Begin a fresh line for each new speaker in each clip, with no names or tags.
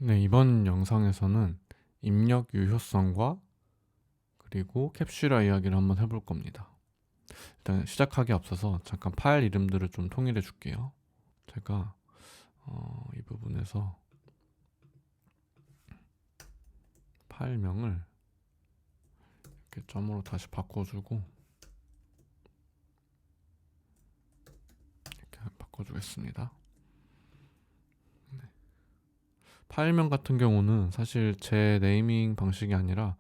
네, 이번 영상에서는 입력 유효성과 그리고 캡슐화 이야기를 한번 해볼 겁니다. 일단 시작하기 앞서서 잠깐 파일 이름들을 좀 통일해 줄게요. 제가 이 부분에서 파일명을 이렇게 점으로 다시 바꿔주고 이렇게 바꿔주겠습니다. 파일명 같은 경우는 사실 제 네이밍 방식이 아니라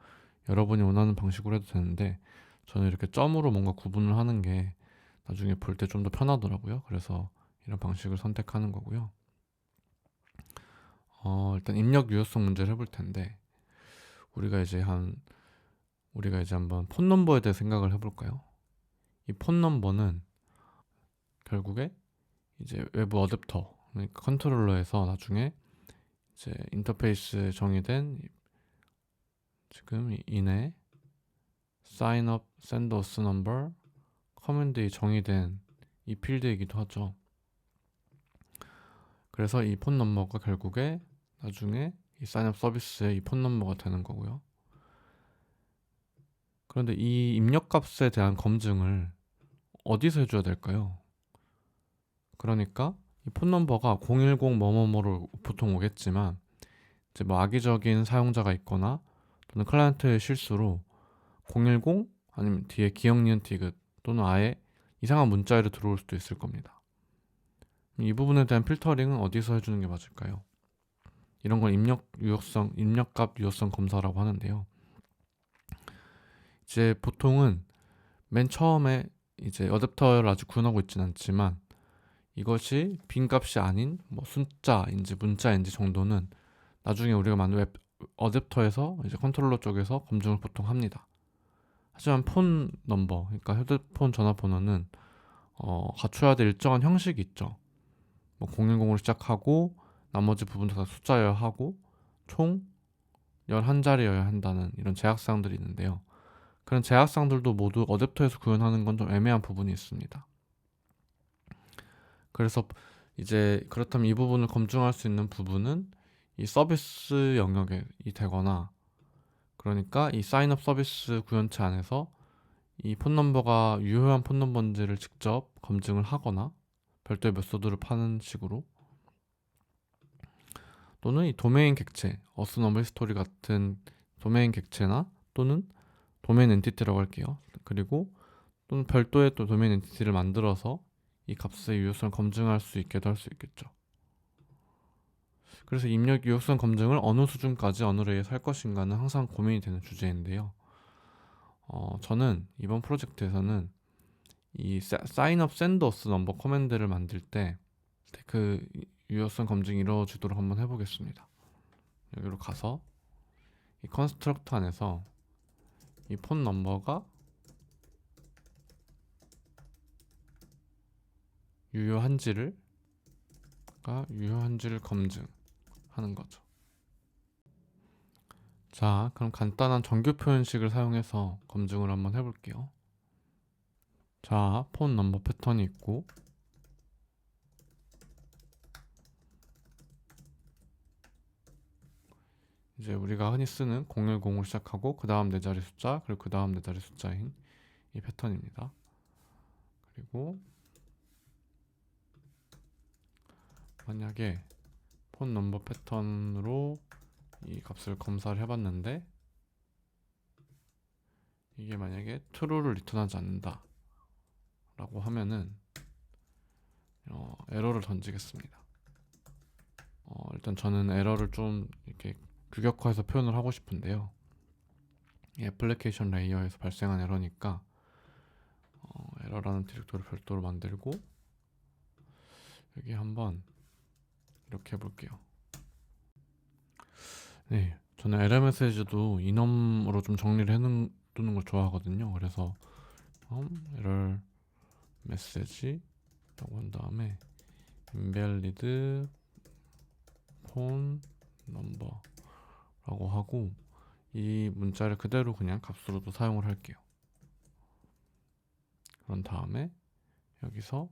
여러분이 원하는 방식으로 해도 되는데 저는 이렇게 점으로 뭔가 구분을 하는 게 나중에 볼 때 좀 더 편하더라고요. 그래서 이런 방식을 선택하는 거고요. 일단 입력 유효성 문제를 해볼 텐데 우리가 이제 한번 폰 넘버에 대해 생각을 해볼까요? 이 폰 넘버는 결국에 이제 외부 어댑터, 그러니까 컨트롤러에서 나중에 이제 인터페이스에 정의된 지금 이내 sign up send us number 커맨드에 정의된 이 필드이기도 하죠. 그래서 이 폰 넘버가 결국에 나중에 이 sign up 서비스의 이 폰 넘버가 되는 거고요. 그런데 이 입력 값에 대한 검증을 어디서 해줘야 될까요? 그러니까 이 폰 넘버가 010 뭐뭐뭐로 보통 오겠지만 이제 뭐 악의적인 사용자가 있거나 또는 클라이언트의 실수로 010 아니면 뒤에 기억 니은 티귿 또는 아예 이상한 문자열이 들어올 수도 있을 겁니다. 이 부분에 대한 필터링은 어디서 해주는 게 맞을까요? 이런 걸 입력값 유효성 검사라고 하는데요. 이제 보통은 맨 처음에 이제 어댑터를 아직 구현하고 있지는 않지만 이것이 빈 값이 아닌 뭐 숫자인지 문자인지 정도는 나중에 우리가 만든 웹 어댑터에서 이제 컨트롤러 쪽에서 검증을 보통 합니다. 하지만 폰 넘버, 그러니까 휴대폰 전화번호는 갖춰야 될 일정한 형식이 있죠. 뭐 010으로 시작하고 나머지 부분도 다 숫자여야 하고 총 11자리여야 한다는 이런 제약사항들이 있는데요. 그런 제약사항들도 모두 어댑터에서 구현하는 건 좀 애매한 부분이 있습니다. 그래서 이제 그렇다면 이 부분을 검증할 수 있는 부분은 이 서비스 영역이 되거나 그러니까 이 사인업 서비스 구현체 안에서 이 폰 넘버가 유효한 폰 넘버인지를 직접 검증을 하거나 별도의 메소드를 파는 식으로 또는 이 도메인 객체, 어스너멀 스토리 같은 도메인 객체나 또는 도메인 엔티티라고 할게요. 그리고 또는 별도의 또 도메인 엔티티를 만들어서 이 값의 유효성을 검증할 수 있게도 할 수 있겠죠. 그래서 입력 유효성 검증을 어느 수준까지 어느 레이에서 할 것인가는 항상 고민이 되는 주제인데요. 저는 이번 프로젝트에서는 이 sign up send us number 커맨드를 만들 때 그 유효성 검증이 이루어지도록 한번 해보겠습니다. 여기로 가서 이 컨스트럭터 안에서 이 폰 넘버가 유효한지를 검증하는 거죠. 자, 그럼 간단한 정규 표현식을 사용해서 검증을 한번 해볼게요. 자, 폰 넘버 패턴이 있고 이제 우리가 흔히 쓰는 010으로 시작하고 그 다음 네 자리 숫자 그리고 그 다음 네 자리 숫자인 이 패턴입니다. 그리고 만약에 폰 넘버 패턴으로 이 값을 검사를 해봤는데 이게 만약에 true를 리턴하지 않는다 라고 하면은 에러를 던지겠습니다. 일단 저는 에러를 좀 이렇게 규격화해서 표현을 하고 싶은데요. 이 애플리케이션 레이어에서 발생한 에러니까 에러라는 디렉토리를 별도로 만들고 여기 한번 이렇게 해볼게요. 네, 저는 에러 메시지도 이넘으로 좀 정리를 해두는 걸 좋아하거든요. 그래서 에러 메시지라고 한 다음에 invalid 폰 넘버라고 하고 이 문자를 그대로 그냥 값으로도 사용을 할게요. 그런 다음에 여기서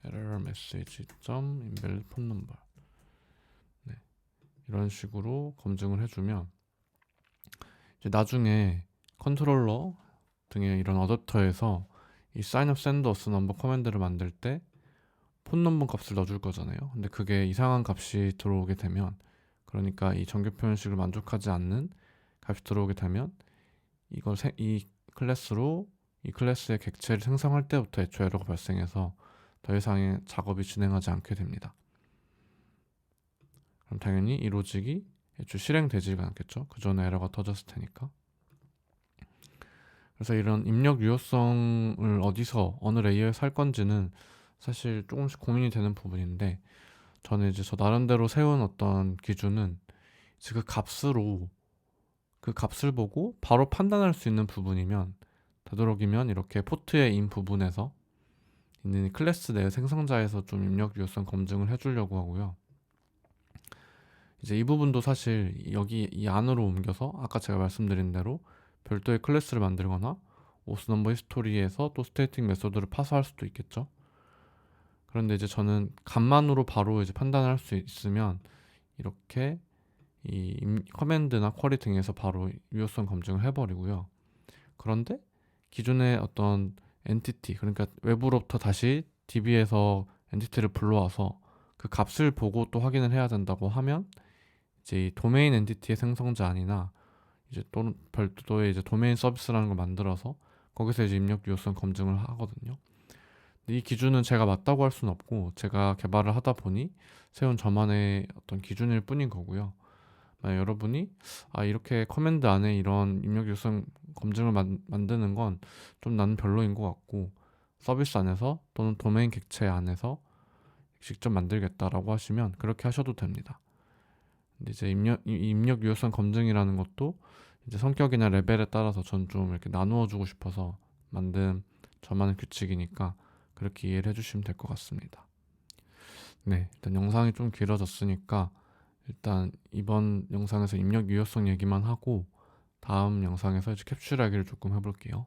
error message.invalid phone number 이런 식으로 검증을 해주면 이제 나중에 컨트롤러 등의 이런 어댑터에서 이 sign of senders 넘버 커맨드를 만들 때 폰 넘버 값을 넣어줄 거잖아요. 근데 그게 이상한 값이 들어오게 되면, 그러니까 이 정규 표현식을 만족하지 않는 값이 들어오게 되면 이 클래스로 이 클래스의 객체를 생성할 때부터 애초에 에러가 발생해서 더 이상의 작업이 진행하지 않게 됩니다. 그럼 당연히 이 로직이 애초에 실행되지가 않겠죠. 그 전에 에러가 터졌을 테니까. 그래서 이런 입력 유효성을 어디서 어느 레이어에서 할 건지는 사실 조금씩 고민이 되는 부분인데, 저는 이제 저 나름대로 세운 어떤 기준은 이제 그 값을 보고 바로 판단할 수 있는 부분이면, 되도록이면 이렇게 포트의 인 부분에서 있는 클래스 내 생성자에서 좀 입력 유효성 검증을 해주려고 하고요. 이제 이 부분도 사실 여기 이 안으로 옮겨서 아까 제가 말씀드린 대로 별도의 클래스를 만들거나 오스 넘버 히스토리에서 또 스테이틱 메소드를 파서할 수도 있겠죠. 그런데 이제 저는 값만으로 바로 이제 판단할 수 있으면 이렇게 이 커맨드나 쿼리 등에서 바로 유효성 검증을 해버리고요. 그런데 기존의 어떤 엔티티, 그러니까 외부로부터 다시 DB에서 엔티티를 불러와서 그 값을 보고 또 확인을 해야 된다고 하면 이제 이 도메인 엔티티의 생성자 아니나 이제 또는 별도의 이제 도메인 서비스라는 걸 만들어서 거기서 이제 입력 유효성 검증을 하거든요. 이 기준은 제가 맞다고 할 수는 없고, 제가 개발을 하다 보니 세운 저만의 어떤 기준일 뿐인 거고요. 만약 여러분이 이렇게 커맨드 안에 이런 입력 유효성 검증을 만드는 건 좀 나는 별로인 것 같고, 서비스 안에서 또는 도메인 객체 안에서 직접 만들겠다라고 하시면 그렇게 하셔도 됩니다. 근데 이제 입력 유효성 검증이라는 것도 이제 성격이나 레벨에 따라서 전 좀 이렇게 나누어 주고 싶어서 만든 저만의 규칙이니까 그렇게 이해를 해주시면 될 것 같습니다. 네, 일단 영상이 좀 길어졌으니까 일단 이번 영상에서 입력 유효성 얘기만 하고 다음 영상에서 이제 캡슐하기를 조금 해볼게요.